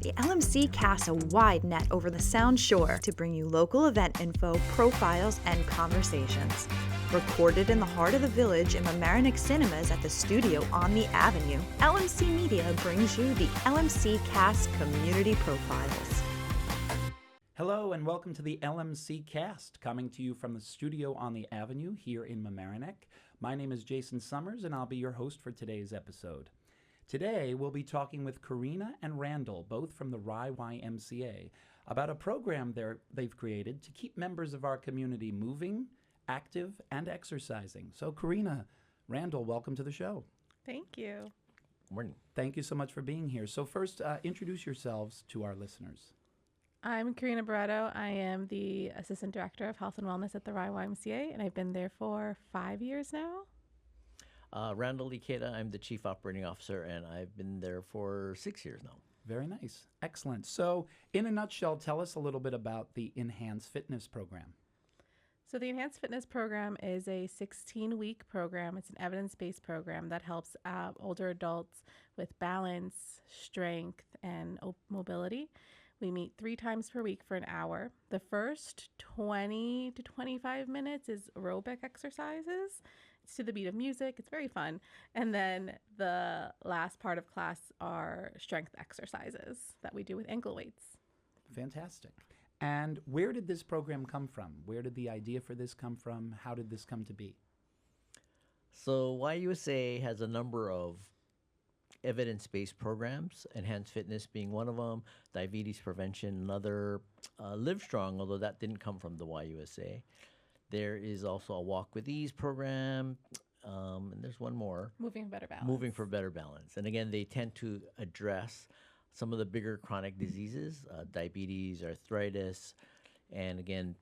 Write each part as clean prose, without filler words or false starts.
The LMC casts a wide net over the Sound Shore to bring you local event info, profiles, and conversations. Recorded in the heart of the village in Mamaroneck Cinemas at the studio on the Avenue, LMC Media brings you the LMC Cast Community Profiles. Hello and welcome to the LMC Cast, coming to you from the studio on the Avenue here in Mamaroneck. My name is Jason Summers and I'll be your host for today's episode. Today we'll be talking with Karina and Randall, both from the Rye YMCA, about a program they've created to keep members of our community moving, active, and exercising. So Karina, Randall, welcome to the show. Thank you. Morning. Thank you so much for being here. So first, introduce yourselves to our listeners. I'm Karina Barreto. I am the Assistant Director of Health and Wellness at the Rye YMCA, and I've been there for 5 years now. Randall, Ikeda. I'm the Chief Operating Officer, and I've been there for 6 years now. Very nice. Excellent. So in a nutshell, tell us a little bit about the Enhanced Fitness Program. So the Enhanced Fitness Program is a 16-week program. It's an evidence-based program that helps older adults with balance, strength, and mobility. We meet 3 times per week for an hour. The first 20 to 25 minutes is aerobic exercises. It's to the beat of music. It's very fun. And then the last part of class are strength exercises that we do with ankle weights. Fantastic. And where did this program come from? Where did the idea for this come from? How did this come to be? So YUSA has a number of evidence-based programs, Enhanced Fitness being one of them, diabetes prevention, another, Live Strong, although that didn't come from the YUSA. There is also a Walk with Ease program, and there's one more. Moving for Better Balance. Moving for Better Balance. And again, they tend to address some of the bigger chronic diseases, diabetes, arthritis, and again,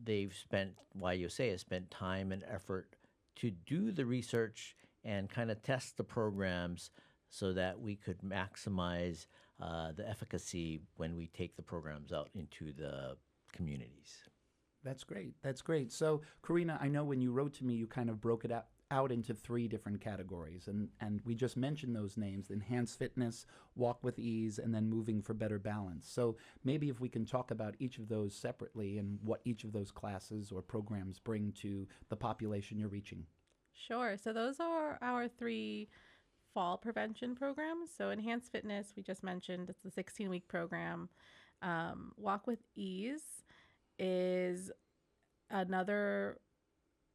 YUSA has spent time and effort to do the research and kind of test the programs so that we could maximize the efficacy when we take the programs out into the communities. That's great. That's great. So, Karina, I know when you wrote to me, you kind of broke it out into 3 different categories. And we just mentioned those names, Enhanced Fitness, Walk with Ease, and then Moving for Better Balance. So maybe if we can talk about each of those separately and what each of those classes or programs bring to the population you're reaching. Sure. So those are our 3 fall prevention programs. So Enhanced Fitness, we just mentioned, it's the 16-week program. Walk with Ease is another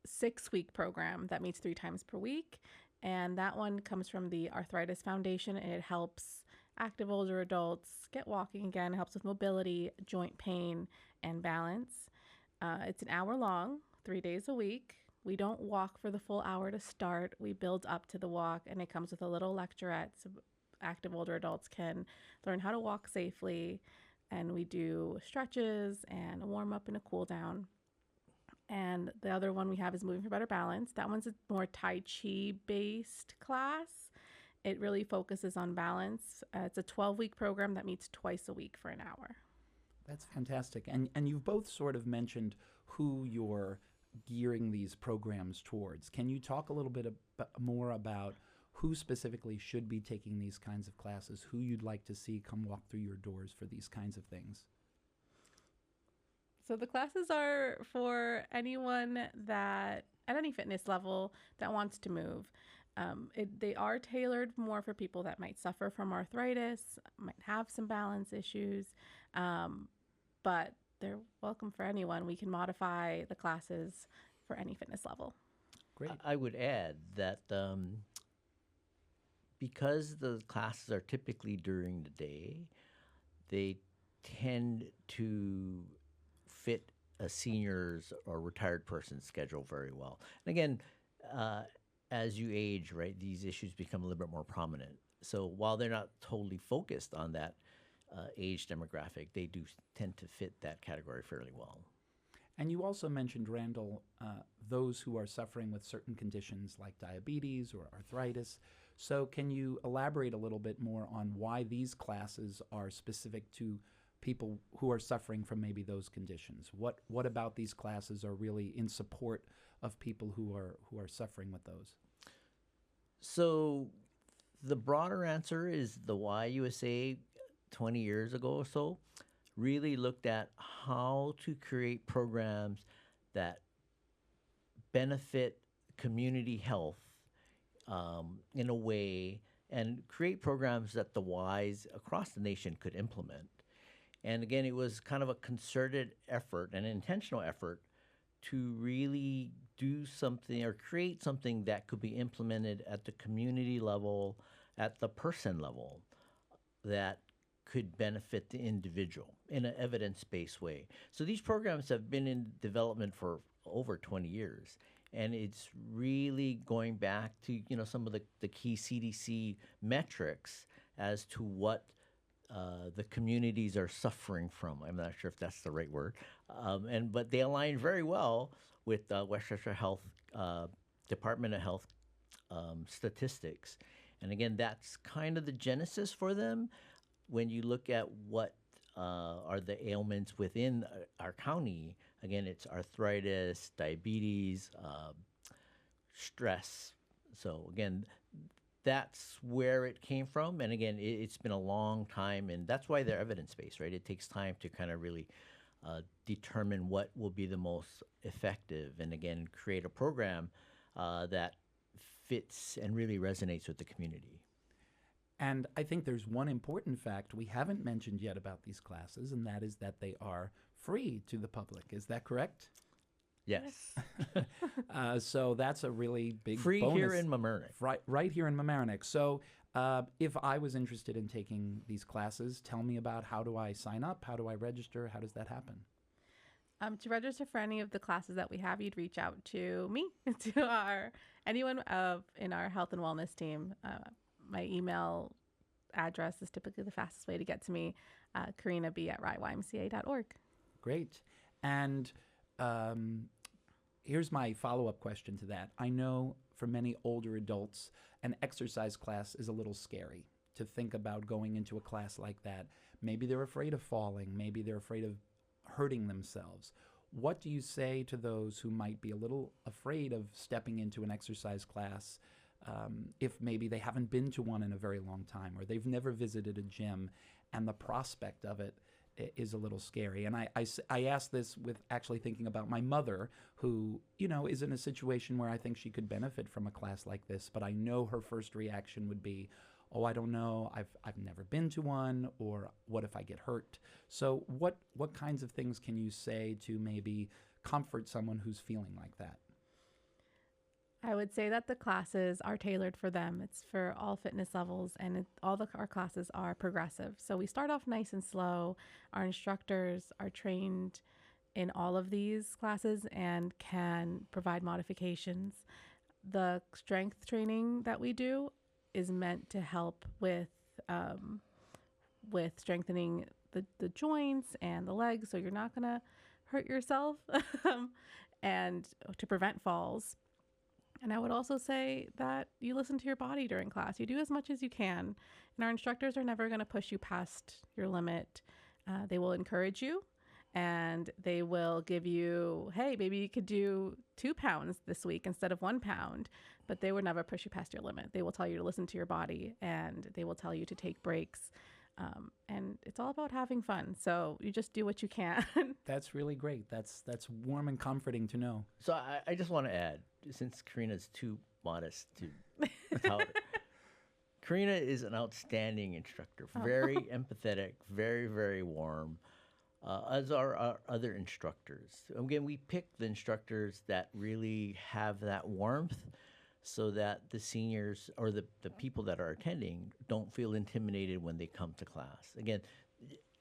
6-week program that meets 3 times per week. And that one comes from the Arthritis Foundation, and it helps active older adults get walking again. It helps with mobility, joint pain, and balance. It's an hour long, 3 days a week. We don't walk for the full hour to start. We build up to the walk, and it comes with a little lecturette so active older adults can learn how to walk safely. And we do stretches and a warm up and a cool down. And the other one we have is Moving for Better Balance. That one's a more Tai Chi based class. It really focuses on balance. It's a 12-week program that meets twice a week for an hour. That's fantastic. And you've both sort of mentioned who you're gearing these programs towards. Can you talk a little bit more about who specifically should be taking these kinds of classes, who you'd like to see come walk through your doors for these kinds of things? So the classes are for anyone that, at any fitness level, that wants to move. They are tailored more for people that might suffer from arthritis, might have some balance issues, but they're welcome for anyone. We can modify the classes for any fitness level. Great. I would add that because the classes are typically during the day, they tend to fit a senior's or retired person's schedule very well. And again, as you age, right, these issues become a little bit more prominent. So while they're not totally focused on that age demographic, they do tend to fit that category fairly well. And you also mentioned, Randall, those who are suffering with certain conditions like diabetes or arthritis. So can you elaborate a little bit more on why these classes are specific to people who are suffering from maybe those conditions? What about these classes are really in support of people who are suffering with those? So the broader answer is the YUSA 20 years ago or so, really looked at how to create programs that benefit community health in a way, and create programs that the Ys across the nation could implement. And again, it was kind of a concerted effort, an intentional effort to really do something or create something that could be implemented at the community level, at the person level, that could benefit the individual in an evidence-based way. So these programs have been in development for over 20 years. And it's really going back to, some of the key CDC metrics as to what the communities are suffering from. I'm not sure if that's the right word. But they align very well with Westchester Health Department of Health statistics. And again, that's kind of the genesis for them. When you look at what are the ailments within our county, again, it's arthritis, diabetes, stress. So again, that's where it came from. And again, it's been a long time, and that's why they're evidence-based, right? It takes time to kind of really determine what will be the most effective, and again, create a program that fits and really resonates with the community. And I think there's one important fact we haven't mentioned yet about these classes, and that is that they are free to the public. Is that correct? Yes. So that's a really big Free bonus. here in Mamaroneck. Right here in Mamaroneck. So if I was interested in taking these classes, tell me about how do I sign up? How do I register? How does that happen? To register for any of the classes that we have, you'd reach out to me, to anyone in our health and wellness team. My email address is typically the fastest way to get to me, Karina B at RyeYMCA.org. Great. And here's my follow-up question to that. I know for many older adults, an exercise class is a little scary to think about going into a class like that. Maybe they're afraid of falling. Maybe they're afraid of hurting themselves. What do you say to those who might be a little afraid of stepping into an exercise class if maybe they haven't been to one in a very long time, or they've never visited a gym and the prospect of it is a little scary? And I ask this with actually thinking about my mother, who, is in a situation where I think she could benefit from a class like this, but I know her first reaction would be, oh, I don't know, I've never been to one, or what if I get hurt? So what kinds of things can you say to maybe comfort someone who's feeling like that? I would say that the classes are tailored for them. It's for all fitness levels, and our classes are progressive. So we start off nice and slow. Our instructors are trained in all of these classes and can provide modifications. The strength training that we do is meant to help with strengthening the joints and the legs, so you're not going to hurt yourself, and to prevent falls. And I would also say that you listen to your body during class. You do as much as you can. And our instructors are never going to push you past your limit. They will encourage you, and they will give you, hey, maybe you could do 2 pounds this week instead of 1 pound. But they would never push you past your limit. They will tell you to listen to your body, and they will tell you to take breaks. And it's all about having fun. So you just do what you can. That's really great. That's warm and comforting to know. So I just want to add, since Karina's too modest to tell her, Karina is an outstanding instructor, very empathetic, very, very warm, as are our other instructors. Again, we pick the instructors that really have that warmth, so that the seniors or the people that are attending don't feel intimidated when they come to class. Again,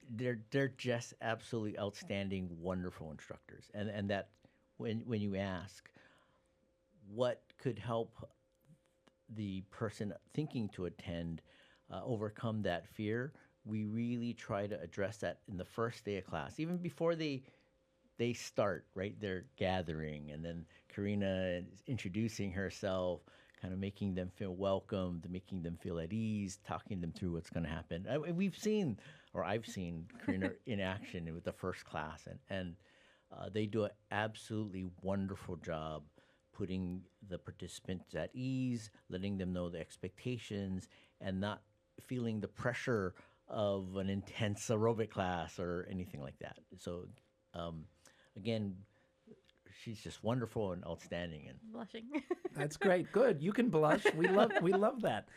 they're just absolutely outstanding, wonderful instructors. And that when you ask what could help the person thinking to attend overcome that fear, we really try to address that in the first day of class, even before they start, right? They're gathering, and then Karina is introducing herself, kind of making them feel welcomed, making them feel at ease, talking them through what's going to happen. I've seen Karina in action with the first class, and they do an absolutely wonderful job putting the participants at ease, letting them know the expectations, and not feeling the pressure of an intense aerobic class or anything like that. So, again, she's just wonderful and outstanding. And Blushing. That's great. Good. You can blush. We love that.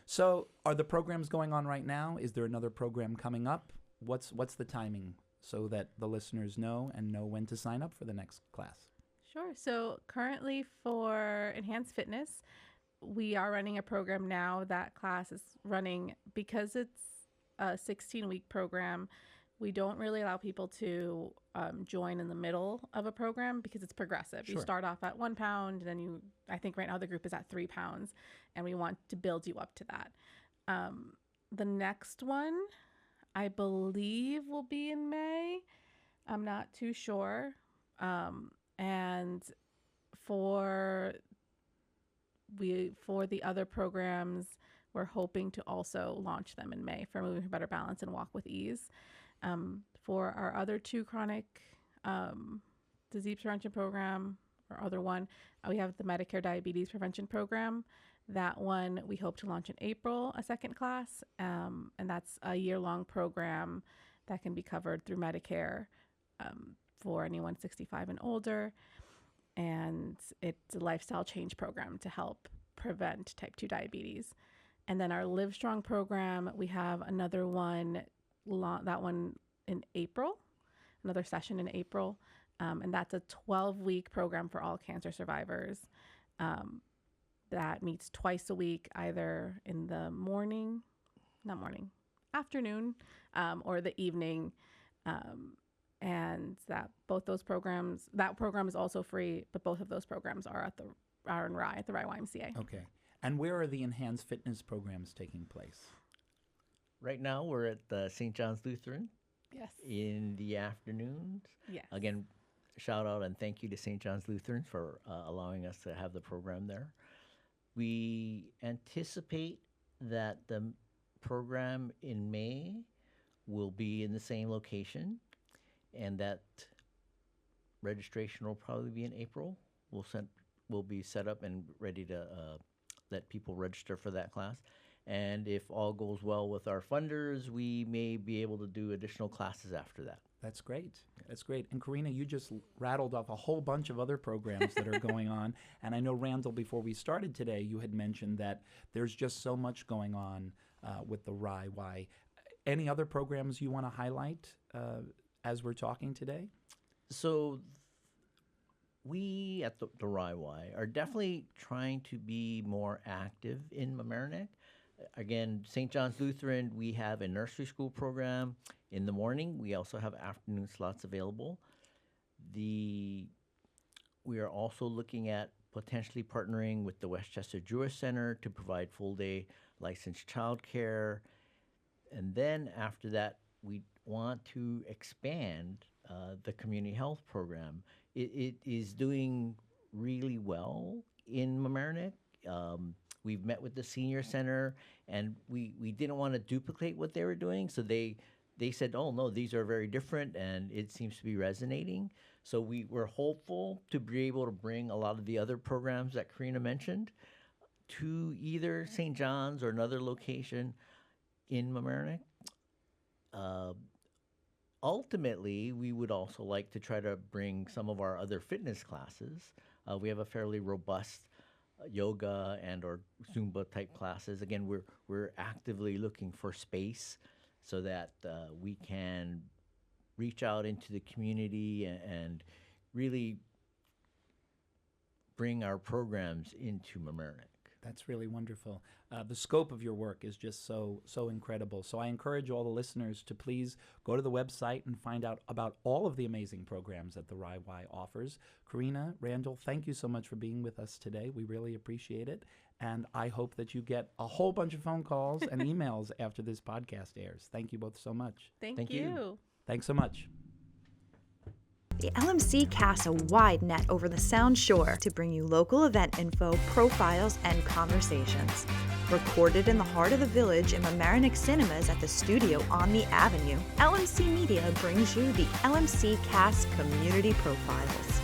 So, are the programs going on right now? Is there another program coming up? What's the timing so that the listeners know and know when to sign up for the next class? Sure. So currently for Enhanced Fitness, we are running a program now. That class is running because it's a 16-week program. We don't really allow people to join in the middle of a program because it's progressive. You Sure. start off at 1 pound, and then I think right now the group is at 3 pounds, and we want to build you up to that. The next one, I believe, will be in May. I'm not too sure. And for the other programs, we're hoping to also launch them in May for Moving for Better Balance and Walk with Ease. For our other 2 chronic disease prevention program, or other one, we have the Medicare Diabetes Prevention Program. That one we hope to launch in April, a second class, and that's a year-long program that can be covered through Medicare for anyone 65 and older. And it's a lifestyle change program to help prevent type 2 diabetes. And then our Live Strong program, we have another one, that one in April, another session in April. And that's a 12-week program for all cancer survivors that meets twice a week, either in the afternoon, or the evening. And that program is also free, but both of those programs are in Rye at the Rye YMCA. Okay. And where are the enhanced fitness programs taking place? right now, we're at the St. John's Lutheran Yes. in the afternoons. Yes. Again, shout out and thank you to St. John's Lutheran for allowing us to have the program there. We anticipate that the program in May will be in the same location, and that registration will probably be in April. We'll be set up and ready to let people register for that class. And if all goes well with our funders, we may be able to do additional classes after that. That's great. That's great. And Karina, you just rattled off a whole bunch of other programs that are going on. And I know, Randall, before we started today, you had mentioned that there's just so much going on with the Rye Y. Any other programs you want to highlight as we're talking today? So we at the Rye Y are definitely trying to be more active in Mamaroneck. Again, St. John's Lutheran, we have a nursery school program in the morning. We also have afternoon slots available. We are also looking at potentially partnering with the Westchester Jewish Center to provide full-day licensed childcare. And then after that, we want to expand the community health program. It is doing really well in Mamaroneck. We've met with the senior center, and we didn't want to duplicate what they were doing, so they said, oh, no, these are very different, and it seems to be resonating. So we're hopeful to be able to bring a lot of the other programs that Karina mentioned to either St. John's or another location in Mamaroneck. Ultimately, we would also like to try to bring some of our other fitness classes. We have a fairly robust yoga and or Zumba type classes. Again, we're actively looking for space so that we can reach out into the community and really bring our programs into Mamaroneck. That's really wonderful. The scope of your work is just so incredible. So I encourage all the listeners to please go to the website and find out about all of the amazing programs that the Rye Y offers. Karina, Randall, thank you so much for being with us today. We really appreciate it. And I hope that you get a whole bunch of phone calls and emails after this podcast airs. Thank you both so much. Thank you. Thanks so much. The LMC casts a wide net over the Sound Shore to bring you local event info, profiles, and conversations. Recorded in the heart of the village in Mamaroneck Cinemas at the studio on the Avenue, LMC Media brings you the LMC Cast Community Profiles.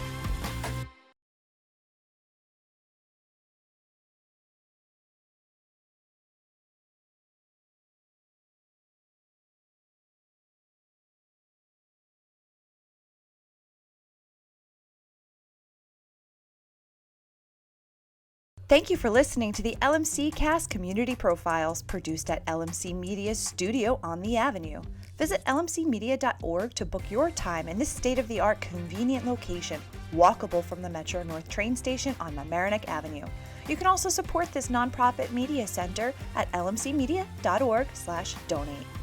Thank you for listening to the LMC Cast Community Profiles, produced at LMC Media's studio on the Avenue. Visit lmcmedia.org to book your time in this state-of-the-art convenient location, walkable from the Metro North train station on Mamaroneck Avenue. You can also support this nonprofit media center at lmcmedia.org/donate.